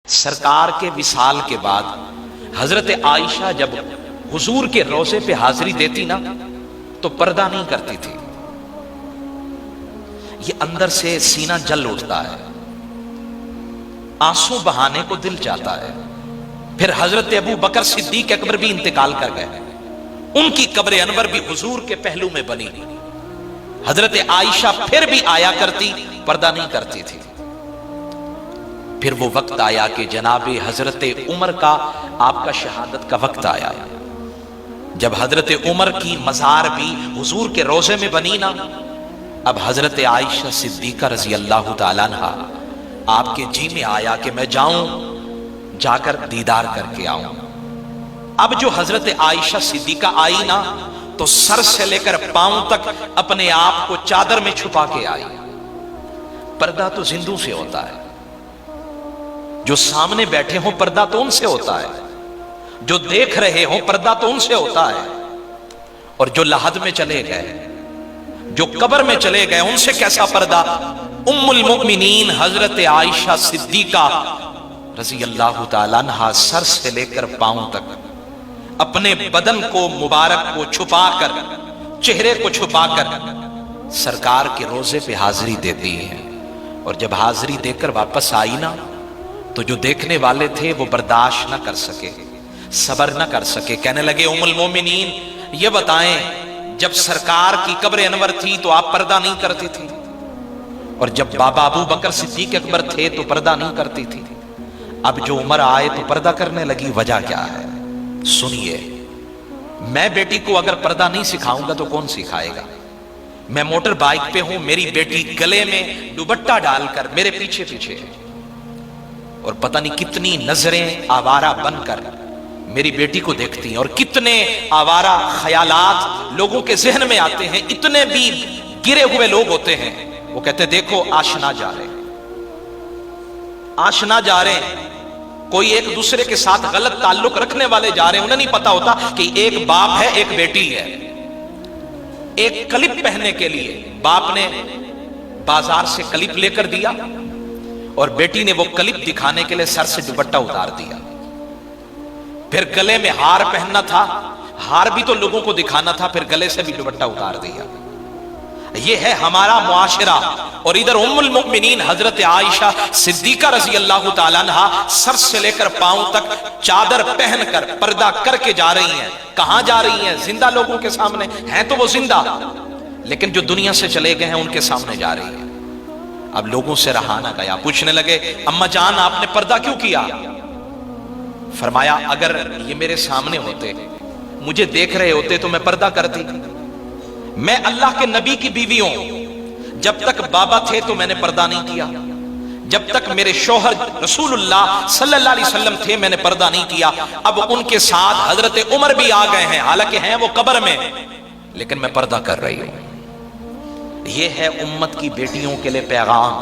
سرکار کے وصال کے بعد حضرت عائشہ جب حضور کے روضے پہ حاضری دیتی نا تو پردہ نہیں کرتی تھی. یہ اندر سے سینہ جل اٹھتا ہے، آنسو بہانے کو دل چاہتا ہے. پھر حضرت ابو بکر صدیق اکبر بھی انتقال کر گئے، ان کی قبر انور بھی حضور کے پہلو میں بنی. حضرت عائشہ پھر بھی آیا کرتی، پردہ نہیں کرتی تھی. پھر وہ وقت آیا کہ جناب حضرت عمر کا، آپ کا شہادت کا وقت آیا. جب حضرت عمر کی مزار بھی حضور کے روضے میں بنی نا، اب حضرت عائشہ صدیقہ رضی اللہ تعالیٰ عنہ آپ کے جی میں آیا کہ میں جاؤں، جا کر دیدار کر کے آؤں. اب جو حضرت عائشہ صدیقہ آئی نا تو سر سے لے کر پاؤں تک اپنے آپ کو چادر میں چھپا کے آئی. پردہ تو زندوں سے ہوتا ہے، جو سامنے بیٹھے ہوں پردہ تو ان سے ہوتا ہے، جو دیکھ رہے ہوں پردہ تو ان سے ہوتا ہے، اور جو لحد میں چلے گئے، جو قبر میں چلے گئے، ان سے کیسا پردہ. ام المؤمنین حضرت عائشہ صدیقہ رضی اللہ تعالیٰ عنہ سر سے لے کر پاؤں تک اپنے بدن کو مبارک کو چھپا کر، چہرے کو چھپا کر سرکار کے روضے پہ حاضری دیتی ہیں. اور جب حاضری دے کر واپس آئی نا تو جو دیکھنے والے تھے وہ برداشت نہ کر سکے، صبر نہ کر سکے. کہنے لگے ام المومنین یہ بتائیں جب سرکار کی قبر انور تھی تو آپ پردہ نہیں کرتی تھی، اور جب بابا ابو بکر صدیق اکبر تھے تو پردہ نہیں کرتی تھی، اب جو عمر آئے تو پردہ کرنے لگی. وجہ کیا ہے سنیے. میں بیٹی کو اگر پردہ نہیں سکھاؤں گا تو کون سکھائے گا؟ میں موٹر بائک پہ ہوں، میری بیٹی گلے میں دوپٹہ ڈال کر میرے پیچھے پیچھے ہے، اور پتہ نہیں کتنی نظریں آوارہ بن کر میری بیٹی کو دیکھتی ہیں، اور کتنے آوارہ خیالات لوگوں کے ذہن میں آتے ہیں. اتنے بھی گرے ہوئے لوگ ہوتے ہیں، وہ کہتے ہیں دیکھو آشنا جا رہے، آشنا جا رہے ہیں، کوئی ایک دوسرے کے ساتھ غلط تعلق رکھنے والے جا رہے ہیں. انہیں نہیں پتا ہوتا کہ ایک باپ ہے ایک بیٹی ہے. ایک کلپ پہننے کے لیے باپ نے بازار سے کلپ لے کر دیا، اور بیٹی نے وہ کلپ دکھانے کے لیے سر سے دوپٹہ اتار دیا. پھر گلے میں ہار پہننا تھا، ہار بھی تو لوگوں کو دکھانا تھا، پھر گلے سے بھی دوپٹہ اتار دیا. یہ ہے ہمارا معاشرہ. اور ادھر ام المؤمنین حضرت عائشہ صدیقہ رضی اللہ تعالیٰ عنہ سر سے لے کر پاؤں تک چادر پہن کر پردہ کر کے جا رہی ہیں. کہاں جا رہی ہیں؟ زندہ لوگوں کے سامنے ہیں تو وہ زندہ، لیکن جو دنیا سے چلے گئے ہیں ان کے سامنے جا رہی ہیں. اب لوگوں سے رہا نہ گیا، پوچھنے لگے اماں جان آپ نے پردہ کیوں کیا؟ فرمایا اگر یہ میرے سامنے ہوتے، مجھے دیکھ رہے ہوتے تو میں پردہ کرتی. میں اللہ کے نبی کی بیوی ہوں، جب تک بابا تھے تو میں نے پردہ نہیں کیا، جب تک میرے شوہر رسول اللہ صلی اللہ علیہ وسلم تھے میں نے پردہ نہیں کیا. اب ان کے ساتھ حضرت عمر بھی آ گئے ہیں، حالانکہ ہیں وہ قبر میں، لیکن میں پردہ کر رہی ہوں. یہ ہے امت کی بیٹیوں کے لیے پیغام.